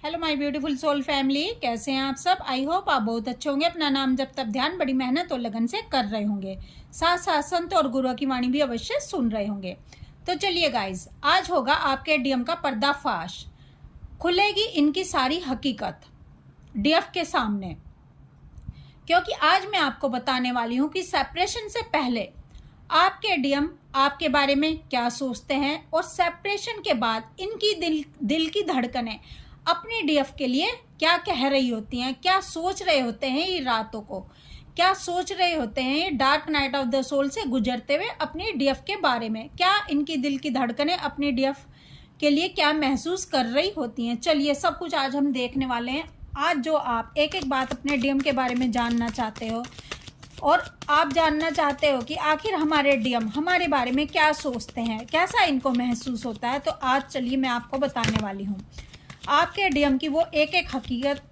Hello my beautiful soul family, कैसे हैं आप सब। आई होप आप बहुत अच्छे होंगे। अपना नाम जब तक ध्यान बड़ी मेहनत और लगन से कर रहे होंगे, साथ साथ संत और गुरु की वाणी भी अवश्य सुन रहे होंगे। तो चलिए गाइज, आज होगा आपके डीएम का पर्दाफाश। खुलेगी इनकी सारी हकीकत डीएफ के सामने, क्योंकि आज मैं आपको बताने वाली हूँ कि सेपरेशन से पहले आपके डीएम आपके बारे में क्या सोचते हैं और सेपरेशन के बाद इनकी दिल की धड़कनें अपने डीएफ के लिए क्या कह रही होती हैं, क्या सोच रहे होते हैं ये रातों को, क्या सोच रहे होते हैं ये dark night of the soul से गुजरते हुए अपने डीएफ के बारे में, क्या इनकी दिल की धड़कनें अपने डीएफ के लिए क्या महसूस कर रही होती हैं। चलिए सब कुछ आज हम देखने वाले हैं। आज जो आप एक एक बात अपने डीएम के बारे में जानना चाहते हो और आप जानना चाहते हो कि आखिर हमारे डीएम हमारे बारे में क्या सोचते हैं, कैसा इनको महसूस होता है, तो आज चलिए मैं आपको बताने वाली हूँ आपके डीएम की वो एक एक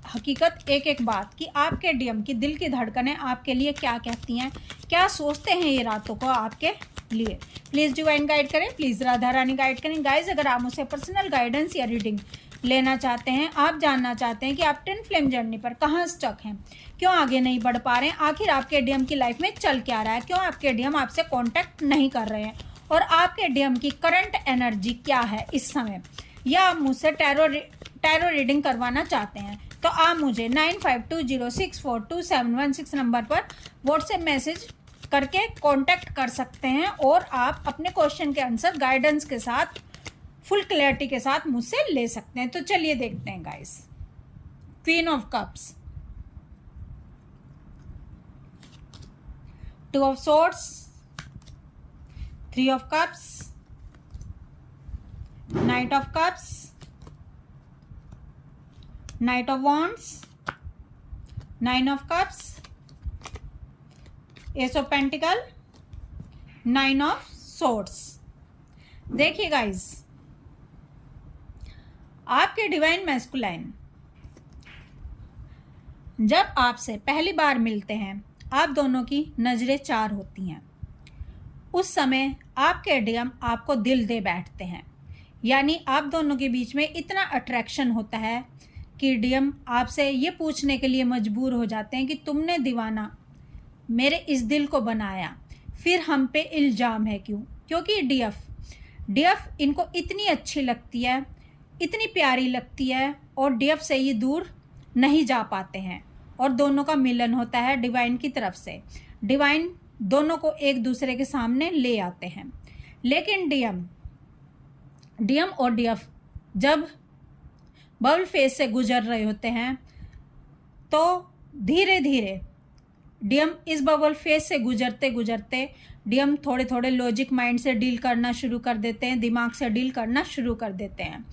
हकीकत एक एक बात कि आपके डीएम की दिल की धड़कनें आपके लिए क्या कहती हैं, क्या सोचते हैं ये रातों को आपके लिए। प्लीज़ डिवाइन गाइड करें, प्लीज़ राधा रानी गाइड करें। गाइज, अगर आप मुझसे पर्सनल गाइडेंस या रीडिंग लेना चाहते हैं, आप जानना चाहते हैं कि आप ट्विन फ्लेम जर्नी पर कहाँ स्टक हैं, क्यों आगे नहीं बढ़ पा रहे हैं, आखिर आपके डीएम की लाइफ में चल क्या रहा है, क्यों आपके डीएम आपसे कॉन्टैक्ट नहीं कर रहे हैं और आपके डीएम की करंट एनर्जी क्या है इस समय, या आप मुझसे टैरो रीडिंग करवाना चाहते हैं, तो आप मुझे 9520642716 नंबर पर व्हाट्सएप मैसेज करके कांटेक्ट कर सकते हैं और आप अपने क्वेश्चन के आंसर गाइडेंस के साथ फुल क्लैरिटी के साथ मुझसे ले सकते हैं। तो चलिए देखते हैं guys. Queen of cups, 2 of swords, 3 of cups, night of cups, Knight of Wands, 9 of Cups, Ace of Pentacle, 9 of Swords। देखिए गाइज, आपके डिवाइन मैस्कुलाइन जब आपसे पहली बार मिलते हैं, आप दोनों की नजरें चार होती हैं। उस समय आपके डीएम आपको दिल दे बैठते हैं, यानी आप दोनों के बीच में इतना अट्रैक्शन होता है कि डीएम आपसे ये पूछने के लिए मजबूर हो जाते हैं कि तुमने दीवाना मेरे इस दिल को बनाया, फिर हम पे इल्ज़ाम है क्यों। क्योंकि डीएफ इनको इतनी अच्छी लगती है, इतनी प्यारी लगती है और डीएफ से ये दूर नहीं जा पाते हैं और दोनों का मिलन होता है डिवाइन की तरफ से। डिवाइन दोनों को एक दूसरे के सामने ले आते हैं। लेकिन डीएम और डीएफ जब बबल फेज से गुजर रहे होते हैं, तो धीरे धीरे डीएम इस बबल फेज से गुजरते गुजरते डीएम थोड़े थोड़े लॉजिक माइंड से डील करना शुरू कर देते हैं, दिमाग से डील करना शुरू कर देते हैं।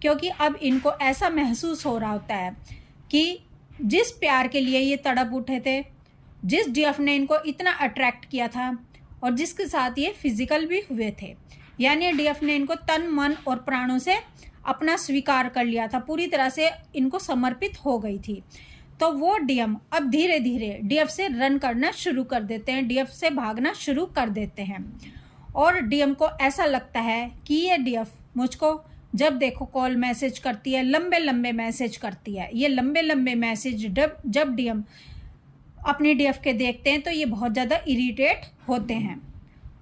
क्योंकि अब इनको ऐसा महसूस हो रहा होता है कि जिस प्यार के लिए ये तड़प उठे थे, जिस डीएफ ने इनको इतना अट्रैक्ट किया था और जिसके साथ ये फिजिकल भी हुए थे, यानी डीएफ ने इनको तन मन और प्राणों से अपना स्वीकार कर लिया था, पूरी तरह से इनको समर्पित हो गई थी। तो वो डीएम अब धीरे धीरे डीएफ से रन करना शुरू कर देते हैं, डीएफ से भागना शुरू कर देते हैं। और डीएम को ऐसा लगता है कि ये डीएफ मुझको जब देखो कॉल मैसेज करती है, लंबे लंबे मैसेज करती है। ये लंबे लंबे मैसेज जब डीएम अपने डीएफ के देखते हैं तो ये बहुत ज़्यादा इरिटेट होते हैं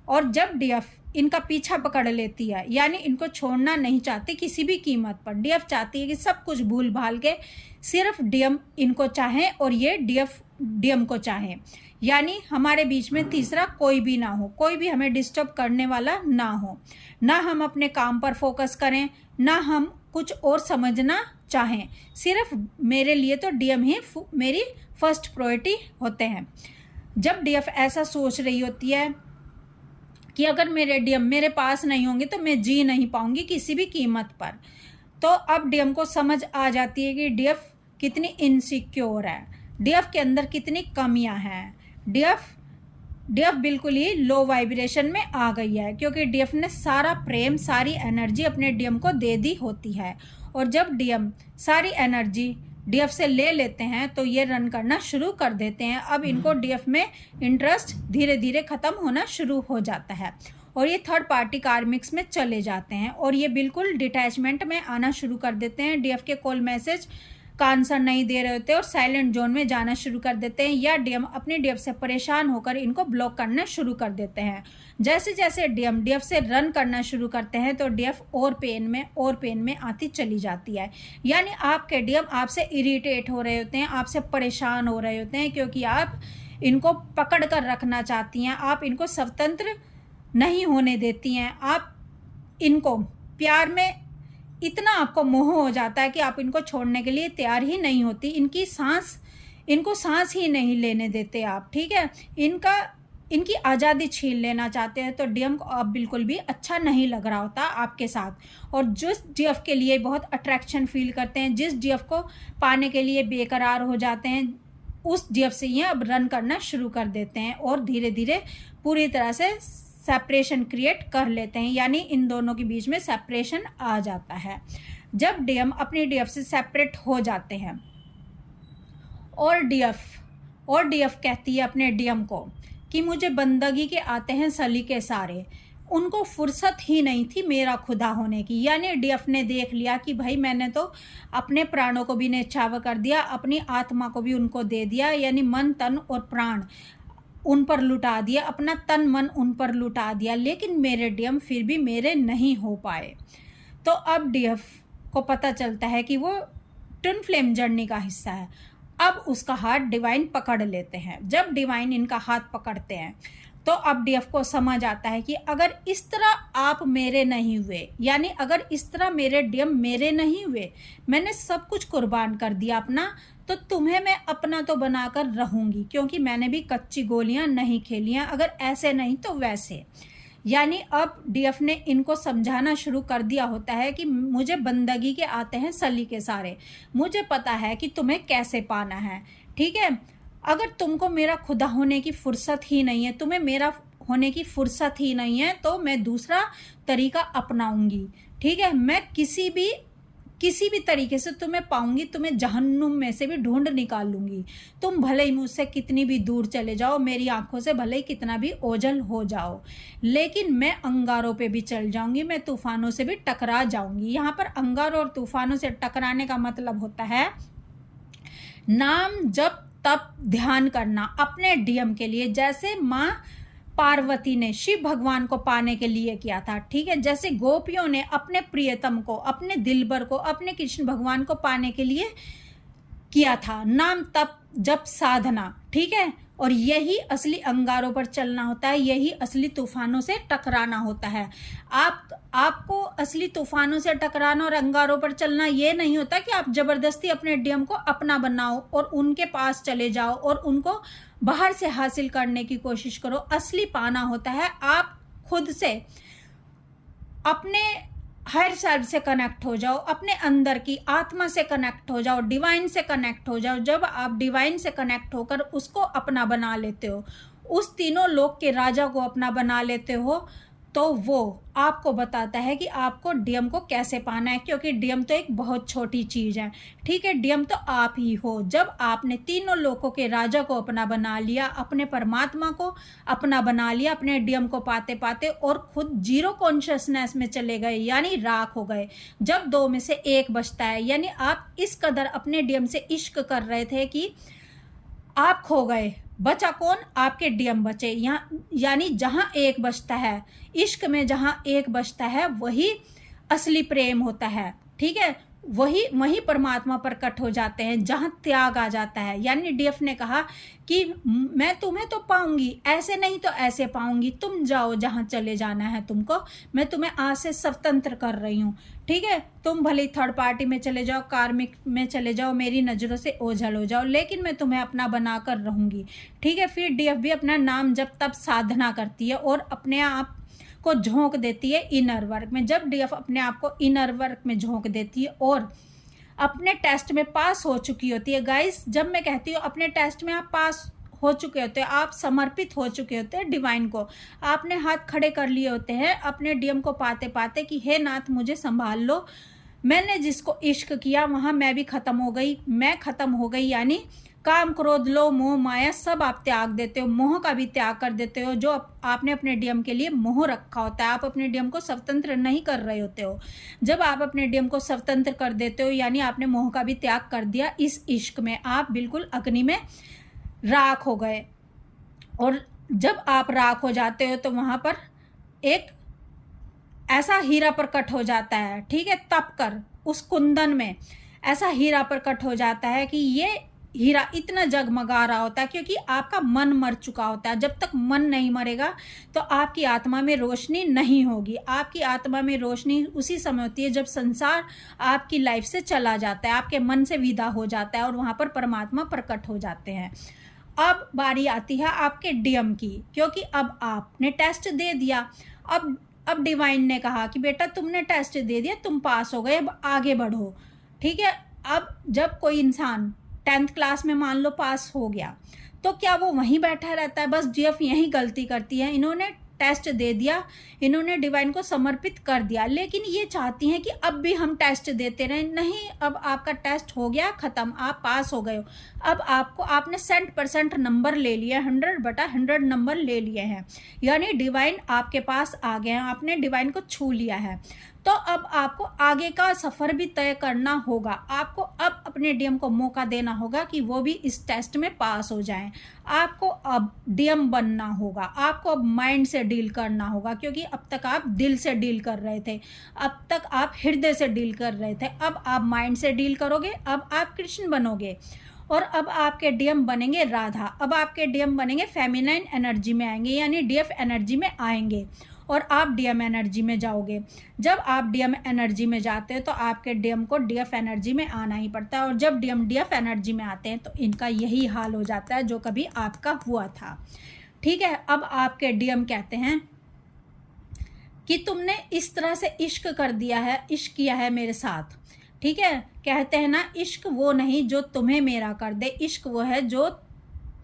और जब डीएफ इनका पीछा पकड़ लेती है, यानी इनको छोड़ना नहीं चाहती किसी भी कीमत पर। डीएफ चाहती है कि सब कुछ भूल भाल के सिर्फ डीएम इनको चाहें और ये डीएम को चाहें, यानी हमारे बीच में तीसरा कोई भी ना हो, कोई भी हमें डिस्टर्ब करने वाला ना हो, ना हम अपने काम पर फोकस करें, ना हम कुछ और समझना चाहें। सिर्फ मेरे लिए तो डीएम ही मेरी फर्स्ट प्रायोरिटी होते हैं। जब डीएफ ऐसा सोच रही होती है कि अगर मेरे डीएम मेरे पास नहीं होंगे तो मैं जी नहीं पाऊंगी किसी भी कीमत पर, तो अब डीएम को समझ आ जाती है कि डीएफ कितनी इनसिक्योर है, डीएफ के अंदर कितनी कमियां हैं। डीएफ बिल्कुल ही लो वाइब्रेशन में आ गई है, क्योंकि डीएफ ने सारा प्रेम सारी एनर्जी अपने डीएम को दे दी होती है। और जब डीएम सारी एनर्जी डीएफ से ले लेते हैं तो ये रन करना शुरू कर देते हैं। अब इनको डीएफ में इंटरेस्ट धीरे धीरे ख़त्म होना शुरू हो जाता है और ये थर्ड पार्टी कार्मिक्स में चले जाते हैं और ये बिल्कुल डिटैचमेंट में आना शुरू कर देते हैं। डीएफ के कॉल मैसेज का आंसर नहीं दे रहे होते और साइलेंट जोन में जाना शुरू कर देते हैं, या डीएम अपने डीएफ से परेशान होकर इनको ब्लॉक करना शुरू कर देते हैं। जैसे जैसे डीएम डीएफ से रन करना शुरू करते हैं तो डीएफ और पेन में आती चली जाती है। यानी आपके डीएम आपसे इरिटेट हो रहे होते हैं, आपसे परेशान हो रहे होते हैं, क्योंकि आप इनको पकड़ कर रखना चाहती हैं, आप इनको स्वतंत्र नहीं होने देती हैं, आप इनको प्यार में इतना आपको मोह हो जाता है कि आप इनको छोड़ने के लिए तैयार ही नहीं होती, इनको सांस ही नहीं लेने देते आप, ठीक है। इनकी आज़ादी छीन लेना चाहते हैं। तो डीएम को अब बिल्कुल भी अच्छा नहीं लग रहा होता आपके साथ, और जिस डीएफ के लिए बहुत अट्रैक्शन फील करते हैं, जिस डीएफ को पाने के लिए बेकरार हो जाते हैं, उस डीएफ से ये अब रन करना शुरू कर देते हैं और धीरे धीरे पूरी तरह से सेपरेशन क्रिएट कर लेते हैं। यानी इन दोनों के बीच में सेपरेशन आ जाता है। जब डीएम अपनी डीएफ से सेपरेट हो जाते हैं और डीएफ कहती है अपने डीएम को कि मुझे बंदगी के आते हैं सलीके सारे, उनको फुर्सत ही नहीं थी मेरा खुदा होने की। यानी डीएफ ने देख लिया कि भाई मैंने तो अपने प्राणों को भी न्यौछावर कर दिया, अपनी आत्मा को भी उनको दे दिया, यानी मन तन और प्राण उन पर लुटा दिया, अपना तन मन उन पर लुटा दिया, लेकिन मेरे डीएम फिर भी मेरे नहीं हो पाए। तो अब डीएफ को पता चलता है कि वो ट्विन फ्लेम जर्नी का हिस्सा है। अब उसका हाथ डिवाइन पकड़ लेते हैं। जब डिवाइन इनका हाथ पकड़ते हैं तो अब डीएफ को समझ आता है कि अगर इस तरह आप मेरे नहीं हुए, यानी अगर इस तरह मेरे डीएम मेरे नहीं हुए, मैंने सब कुछ कुर्बान कर दिया अपना, तो तुम्हें मैं अपना तो बनाकर रहूंगी, क्योंकि मैंने भी कच्ची गोलियां नहीं खेलियां, अगर ऐसे नहीं तो वैसे। यानी अब डीएफ ने इनको समझाना शुरू कर दिया होता है कि मुझे बंदगी के आते हैं सलीके सारे, मुझे पता है कि तुम्हें कैसे पाना है, ठीक है। अगर तुमको मेरा खुदा होने की फुर्सत ही नहीं है, तुम्हें मेरा होने की फुर्सत ही नहीं है, तो मैं दूसरा तरीका अपनाऊंगी, ठीक है। मैं किसी भी तरीके से तुम्हें पाऊंगी, तुम्हें जहन्नुम में से भी ढूंढ निकाल लूंगी। तुम भले ही मुझसे कितनी भी दूर चले जाओ, मेरी आंखों से भले ही कितना भी ओझल हो जाओ, लेकिन मैं अंगारों पे भी चल जाऊंगी, मैं तूफानों से भी टकरा जाऊंगी। यहाँ पर अंगारों और तूफानों से टकराने का मतलब होता है नाम जप तप ध्यान करना अपने डीएम के लिए, जैसे माँ पार्वती ने शिव भगवान को पाने के लिए किया था, ठीक है। जैसे गोपियों ने अपने प्रियतम को, अपने दिलबर को, अपने कृष्ण भगवान को पाने के लिए किया था, नाम तप जप साधना, ठीक है। और यही असली अंगारों पर चलना होता है, यही असली तूफानों से टकराना होता है। आपको असली तूफानों से टकराना और अंगारों पर चलना ये नहीं होता कि आप जबरदस्ती अपने डीएम को अपना बनाओ और उनके पास चले जाओ और उनको बाहर से हासिल करने की कोशिश करो। असली पाना होता है आप खुद से अपने हायर सेल्फ से कनेक्ट हो जाओ, अपने अंदर की आत्मा से कनेक्ट हो जाओ, डिवाइन से कनेक्ट हो जाओ। जब आप डिवाइन से कनेक्ट होकर उसको अपना बना लेते हो, उस तीनों लोक के राजा को अपना बना लेते हो, तो वो आपको बताता है कि आपको डीएम को कैसे पाना है, क्योंकि डीएम तो एक बहुत छोटी चीज़ है, ठीक है। डीएम तो आप ही हो। जब आपने तीनों लोकों के राजा को अपना बना लिया, अपने परमात्मा को अपना बना लिया, अपने डीएम को पाते पाते, और खुद जीरो कॉन्शियसनेस में चले गए, यानी राख हो गए। जब दो में से एक बचता है, यानी आप इस कदर अपने डीएम से इश्क कर रहे थे कि आप खो गए, बचा कौन? आपके डीएम बचे। यहाँ यानी जहाँ एक बचता है, इश्क में जहाँ एक बचता है वही असली प्रेम होता है, ठीक है। वही परमात्मा प्रकट हो जाते हैं, जहाँ त्याग आ जाता है। यानी डीएफ ने कहा कि मैं तुम्हें तो पाऊंगी, ऐसे नहीं तो ऐसे पाऊंगी, तुम जाओ जहाँ चले जाना है तुमको, मैं तुम्हें आज से स्वतंत्र कर रही हूँ, ठीक है। तुम भले थर्ड पार्टी में चले जाओ, कार्मिक में चले जाओ, मेरी नज़रों से ओझल हो जाओ, लेकिन मैं तुम्हें अपना बना कर रहूँगी, ठीक है। फिर डीएफ भी अपना नाम जब तब साधना करती है और अपने आप को झोंक देती है इनर वर्क में। जब डीएफ अपने आप को इनर वर्क में झोंक देती है और अपने टेस्ट में पास हो चुकी होती है, गाइस जब मैं कहती हूँ अपने टेस्ट में आप पास हो चुके होते हैं, आप समर्पित हो चुके होते हैं डिवाइन को, आपने हाथ खड़े कर लिए होते हैं अपने डीएम को पाते पाते कि हे नाथ मुझे संभाल लो, मैंने जिसको इश्क किया वहाँ मैं भी ख़त्म हो गई, मैं ख़त्म हो गई, यानी काम, क्रोध, लोभ, मोह, माया सब आप त्याग देते हो। मोह का भी त्याग कर देते हो। जो आपने अपने डीएम के लिए मोह रखा होता है, आप अपने डीएम को स्वतंत्र नहीं कर रहे होते हो। जब आप अपने डीएम को स्वतंत्र कर देते हो, यानी आपने मोह का भी त्याग कर दिया, इस इश्क में आप बिल्कुल अग्नि में राख हो गए। और जब आप राख हो जाते हो तो वहाँ पर एक ऐसा हीरा प्रकट हो जाता है, ठीक है, तप कर उस कुंदन में ऐसा हीरा प्रकट हो जाता है कि ये हीरा इतना जगमगा रहा होता है, क्योंकि आपका मन मर चुका होता है। जब तक मन नहीं मरेगा तो आपकी आत्मा में रोशनी नहीं होगी। आपकी आत्मा में रोशनी उसी समय होती है जब संसार आपकी लाइफ से चला जाता है, आपके मन से विदा हो जाता है और वहाँ पर परमात्मा प्रकट हो जाते हैं। अब बारी आती है आपके डीएम की, क्योंकि अब आपने टेस्ट दे दिया। अब डिवाइन ने कहा कि बेटा तुमने टेस्ट दे दिया, तुम पास हो गए, अब आगे बढ़ो, ठीक है। अब जब कोई इंसान 10th क्लास में मान लो पास हो गया, तो क्या वो वहीं बैठा रहता है? बस डीएफ यहीं गलती करती है। इन्होंने टेस्ट दे दिया, इन्होंने डिवाइन को समर्पित कर दिया, लेकिन ये चाहती हैं कि अब भी हम टेस्ट देते रहें। नहीं, अब आपका टेस्ट हो गया, ख़त्म, आप पास हो गए हो। अब आपने 100% नंबर ले लिया, 100/100 नंबर ले लिए हैं, यानी डिवाइन आपके पास आ गए हैं, आपने डिवाइन को छू लिया है। तो अब आपको आगे का सफ़र भी तय करना होगा। आपको अब अपने डीएम को मौका देना होगा कि वो भी इस टेस्ट में पास हो जाएं। आपको अब डीएम बनना होगा, आपको अब माइंड से डील करना होगा, क्योंकि अब तक आप दिल से डील कर रहे थे, अब तक आप हृदय से डील कर रहे थे, अब आप माइंड से डील करोगे, अब आप कृष्ण बनोगे। और अब आपके डीएम बनेंगे राधा। अब आपके डीएम बनेंगे फेमिनाइन एनर्जी में आएंगे, यानी डीएफ एनर्जी में आएंगे और आप डीएम एनर्जी में जाओगे। जब आप डीएम एनर्जी में जाते हो तो आपके डीएम को डीएफ एनर्जी में आना ही पड़ता है, और जब डीएम डीएफ एनर्जी में आते हैं तो इनका यही हाल हो जाता है जो कभी आपका हुआ था, ठीक है। अब आपके डीएम कहते हैं कि तुमने इस तरह से इश्क कर दिया है, इश्क किया है मेरे साथ, ठीक है। कहते हैं ना, इश्क वो नहीं जो तुम्हें मेरा कर दे, इश्क वो है जो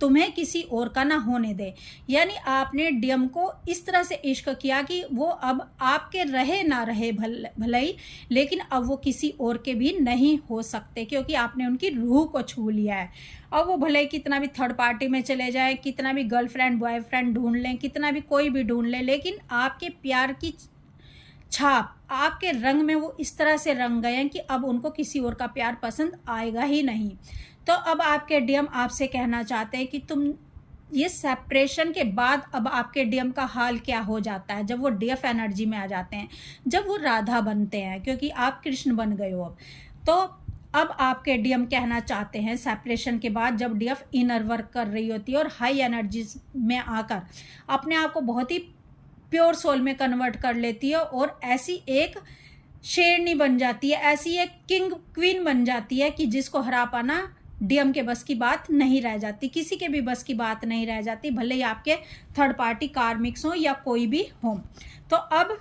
तुम्हें किसी और का ना होने दे। यानी आपने डीएम को इस तरह से इश्क किया कि वो अब आपके रहे ना रहे भले ही, लेकिन अब वो किसी और के भी नहीं हो सकते, क्योंकि आपने उनकी रूह को छू लिया है। अब वो भले ही कितना भी थर्ड पार्टी में चले जाए, कितना भी गर्लफ्रेंड बॉयफ्रेंड ढूंढ लें, कितना भी कोई भी ढूंढ लें, लेकिन आपके प्यार की छाप, आपके रंग में वो इस तरह से रंग गए हैं कि अब उनको किसी और का प्यार पसंद आएगा ही नहीं। तो अब आपके डीएम आपसे कहना चाहते हैं कि तुम ये सेपरेशन के बाद अब आपके डीएम का हाल क्या हो जाता है जब वो डीएफ एनर्जी में आ जाते हैं, जब वो राधा बनते हैं, क्योंकि आप कृष्ण बन गए हो अब। तो अब आपके डीएम कहना चाहते हैं सेपरेशन के बाद जब डीएफ इनर वर्क कर रही होती है और हाई एनर्जीज में आकर अपने आप को बहुत ही प्योर सोल में कन्वर्ट कर लेती है और ऐसी एक शेरनी बन जाती है, ऐसी एक किंग क्वीन बन जाती है कि जिसको हरा पाना डीएम के बस की बात नहीं रह जाती, किसी के भी बस की बात नहीं रह जाती, भले ही आपके थर्ड पार्टी कार्मिक्स हो या कोई भी हो। तो अब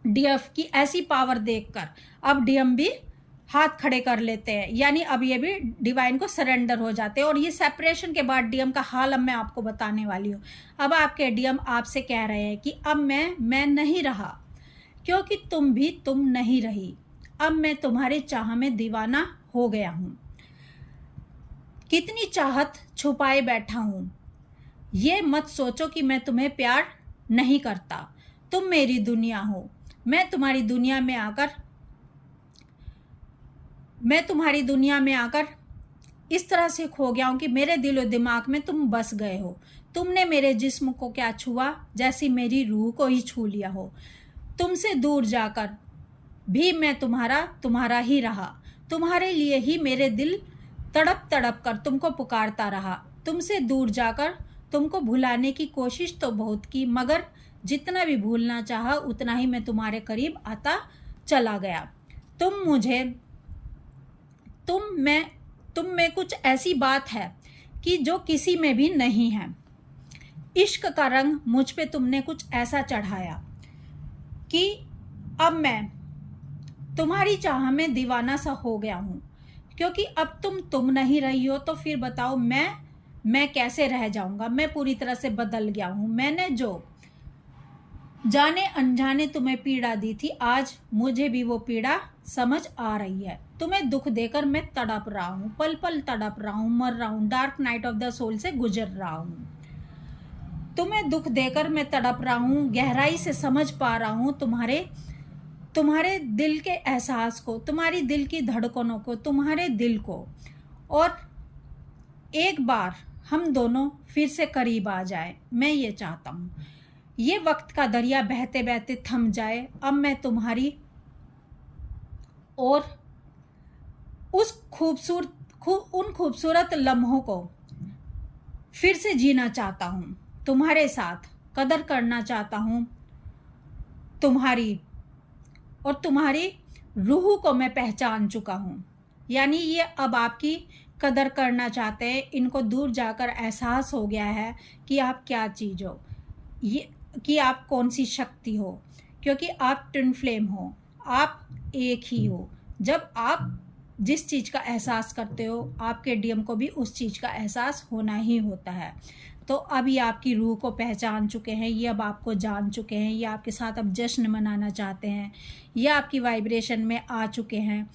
डीएफ की ऐसी पावर देखकर अब डीएम भी हाथ खड़े कर लेते हैं, यानी अब ये भी डिवाइन को सरेंडर हो जाते हैं। और ये सेपरेशन के बाद डीएम का हाल अब मैं आपको बताने वाली हूँ। अब आपके डीएम आपसे कह रहे हैं कि अब मैं नहीं रहा, क्योंकि तुम भी तुम नहीं रही, अब मैं तुम्हारी चाह में दीवाना हो गया हूँ। कितनी चाहत छुपाए बैठा हूँ, ये मत सोचो कि मैं तुम्हें प्यार नहीं करता। तुम मेरी दुनिया हो, मैं तुम्हारी दुनिया में आकर इस तरह से खो गया हूँ कि मेरे दिल और दिमाग में तुम बस गए हो। तुमने मेरे जिस्म को क्या छुआ, जैसी मेरी रूह को ही छू लिया हो। तुमसे दूर जाकर भी मैं तुम्हारा ही रहा, तुम्हारे लिए ही मेरे दिल तड़प तड़प कर तुमको पुकारता रहा। तुमसे दूर जाकर तुमको भुलाने की कोशिश तो बहुत की, मगर जितना भी भूलना चाहा उतना ही मैं तुम्हारे करीब आता चला गया। तुम में कुछ ऐसी बात है कि जो किसी में भी नहीं है। इश्क का रंग मुझ पे तुमने कुछ ऐसा चढ़ाया कि अब मैं तुम्हारी चाह में दीवाना सा हो गया हूँ। क्योंकि अब तुम नहीं रही हो तो फिर बताओ मैं कैसे रह जाऊंगा। मैं पूरी तरह से बदल गया हूँ। मैंने जो जाने अनजाने तुम्हें पीड़ा दी थी, आज मुझे भी वो पीड़ा समझ आ रही है। तुम्हें दुख देकर मैं तड़प रहा हूँ, पल पल तड़प रहा हूँ, मर रहा हूँ, dark night of the soul से गुजर रहा हूँ। तुम्हें दुख देकर मैं तड़प रहा हूँ, गहराई से समझ पा रहा हूँ तुम्हारे दिल के एहसास को, तुम्हारी दिल की धड़कनों को, तुम्हारे दिल को। और एक बार हम दोनों फिर से करीब आ जाए, मैं ये चाहता हूँ। ये वक्त का दरिया बहते बहते थम जाए, अब मैं तुम्हारी और उन खूबसूरत लम्हों को फिर से जीना चाहता हूँ, तुम्हारे साथ कदर करना चाहता हूँ तुम्हारी, और तुम्हारी रूह को मैं पहचान चुका हूँ। यानी ये अब आपकी कदर करना चाहते हैं, इनको दूर जाकर एहसास हो गया है कि आप क्या चीज़ हो, ये कि आप कौन सी शक्ति हो, क्योंकि आप ट्विन फ्लेम हो, आप एक ही हो। जब आप जिस चीज़ का एहसास करते हो, आपके डीएम को भी उस चीज़ का एहसास होना ही होता है। तो अब ये आपकी रूह को पहचान चुके हैं, ये अब आपको जान चुके हैं, ये आपके साथ अब जश्न मनाना चाहते हैं, ये आपकी वाइब्रेशन में आ चुके हैं।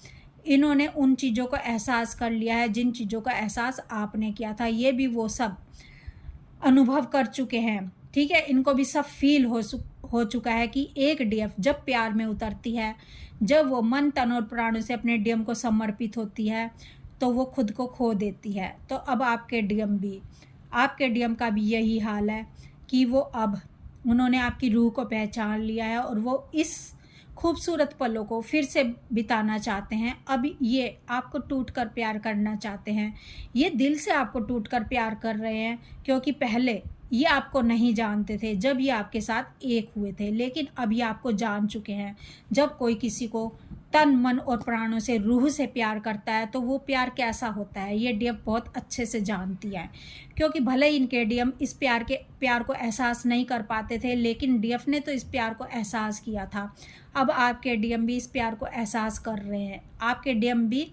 इन्होंने उन चीज़ों को एहसास कर लिया है जिन चीज़ों का एहसास आपने किया था, ये भी वो सब अनुभव कर चुके हैं। ठीक है, इनको भी सब फील हो चुका है कि एक डीएफ जब प्यार में उतरती है, जब वो मन तन और प्राणों से अपने डीएम को समर्पित होती है, तो वो खुद को खो देती है। तो अब आपके डीएम का भी यही हाल है कि वो अब उन्होंने आपकी रूह को पहचान लिया है और वो इस खूबसूरत पलों को फिर से बिताना चाहते हैं। अब ये आपको टूट कर प्यार करना चाहते हैं, ये दिल से आपको टूट कर प्यार कर रहे हैं, क्योंकि पहले ये आपको नहीं जानते थे जब ये आपके साथ एक हुए थे, लेकिन अब ये आपको जान चुके हैं। जब कोई किसी को तन मन और प्राणों से रूह से प्यार करता है तो वो प्यार कैसा होता है, ये डीएफ बहुत अच्छे से जानती है। क्योंकि भले ही इनके डीएम इस प्यार को एहसास नहीं कर पाते थे, लेकिन डीएफ ने तो इस प्यार को एहसास किया था। अब आपके डीएम भी इस प्यार को एहसास कर रहे हैं, आपके डीएम भी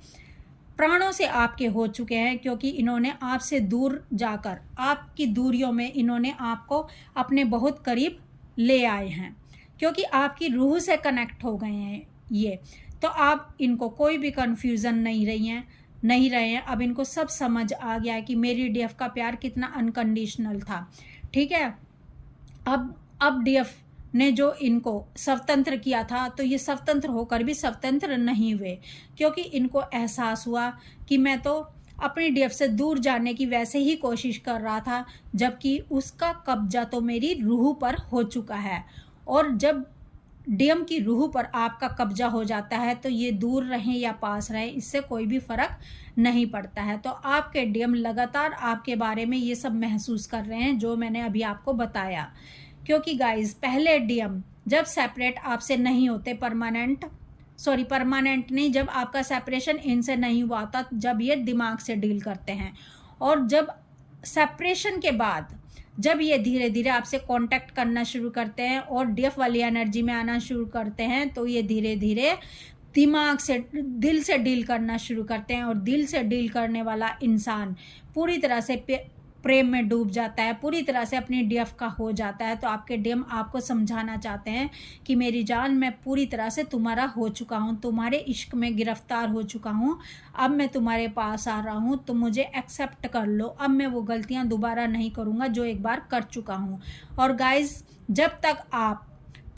प्राणों से आपके हो चुके हैं, क्योंकि इन्होंने आपसे दूर जाकर आपकी दूरियों में इन्होंने आपको अपने बहुत करीब ले आए हैं, क्योंकि आपकी रूह से कनेक्ट हो गए हैं ये। तो आप इनको कोई भी कन्फ्यूज़न नहीं रहे हैं। अब इनको सब समझ आ गया है कि मेरी डीएफ का प्यार कितना अनकंडीशनल था। ठीक है, अब डीएफ ने जो इनको स्वतंत्र किया था, तो ये स्वतंत्र होकर भी स्वतंत्र नहीं हुए, क्योंकि इनको एहसास हुआ कि मैं तो अपनी डीएफ से दूर जाने की वैसे ही कोशिश कर रहा था, जबकि उसका कब्जा तो मेरी रूह पर हो चुका है। और जब डीएम की रूह पर आपका कब्जा हो जाता है तो ये दूर रहें या पास रहें, इससे कोई भी फ़र्क नहीं पड़ता है। तो आपके डीएम लगातार आपके बारे में ये सब महसूस कर रहे हैं जो मैंने अभी आपको बताया। क्योंकि गाइस, पहले डीएम जब सेपरेट आपसे नहीं होते, परमानेंट नहीं, जब आपका सेपरेशन इनसे नहीं हुआ था, जब ये दिमाग से डील करते हैं, और जब सेपरेशन के बाद जब ये धीरे धीरे आपसे कांटेक्ट करना शुरू करते हैं और डीएफ वाली एनर्जी में आना शुरू करते हैं, तो ये धीरे धीरे दिमाग से, दिल से डील करना शुरू करते हैं। और दिल से डील करने वाला इंसान पूरी तरह से प्रेम में डूब जाता है, पूरी तरह से अपनी डीएफ का हो जाता है। तो आपके डीएम आपको समझाना चाहते हैं कि मेरी जान, मैं पूरी तरह से तुम्हारा हो चुका हूँ, तुम्हारे इश्क में गिरफ्तार हो चुका हूँ, अब मैं तुम्हारे पास आ रहा हूँ, तुम मुझे एक्सेप्ट कर लो, अब मैं वो गलतियाँ दोबारा नहीं करूँगा जो एक बार कर चुका हूँ। और गाइज, जब तक आप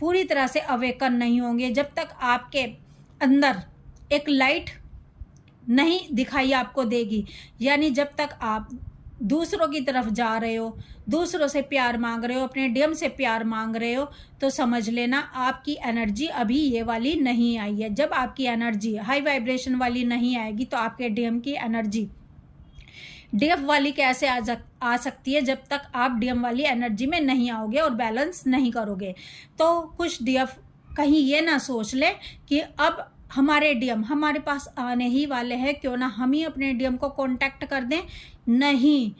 पूरी तरह से अवेकन नहीं होंगे, जब तक आपके अंदर एक लाइट नहीं दिखाई आपको देगी, यानी जब तक आप दूसरों की तरफ जा रहे हो, दूसरों से प्यार मांग रहे हो, अपने डीएम से प्यार मांग रहे हो, तो समझ लेना आपकी एनर्जी अभी ये वाली नहीं आई है। जब आपकी एनर्जी हाई वाइब्रेशन वाली नहीं आएगी तो आपके डीएम की एनर्जी डीएफ वाली कैसे आ सकती है, जब तक आप डीएम वाली एनर्जी में नहीं आओगे और बैलेंस नहीं करोगे। तो कुछ डीएफ कहीं ये ना सोच ले कि अब हमारे डीएम हमारे पास आने ही वाले हैं, क्यों ना हम ही अपने डीएम को कांटेक्ट कर दें। नहीं,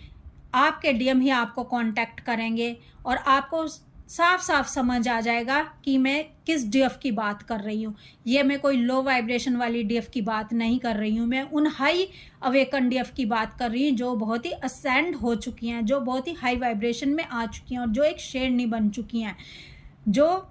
आपके डीएम ही आपको कांटेक्ट करेंगे और आपको साफ साफ समझ आ जाएगा कि मैं किस डीएफ की बात कर रही हूँ। ये मैं कोई लो वाइब्रेशन वाली डीएफ की बात नहीं कर रही हूँ, मैं उन हाई अवेकन डीएफ की बात कर रही हूँ जो बहुत ही असेंड हो चुकी हैं, जो बहुत ही हाई वाइब्रेशन में आ चुकी हैं और जो एक शेरनी बन चुकी हैं, जो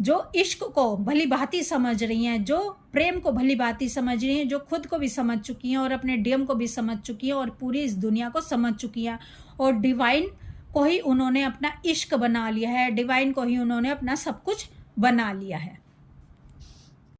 जो इश्क को भली भांति समझ रही हैं, जो प्रेम को भली भांति समझ रही हैं, जो खुद को भी समझ चुकी हैं और अपने डीएम को भी समझ चुकी हैं और पूरी इस दुनिया को समझ चुकी हैं और डिवाइन को ही उन्होंने अपना इश्क बना लिया है, डिवाइन को ही उन्होंने अपना सब कुछ बना लिया है।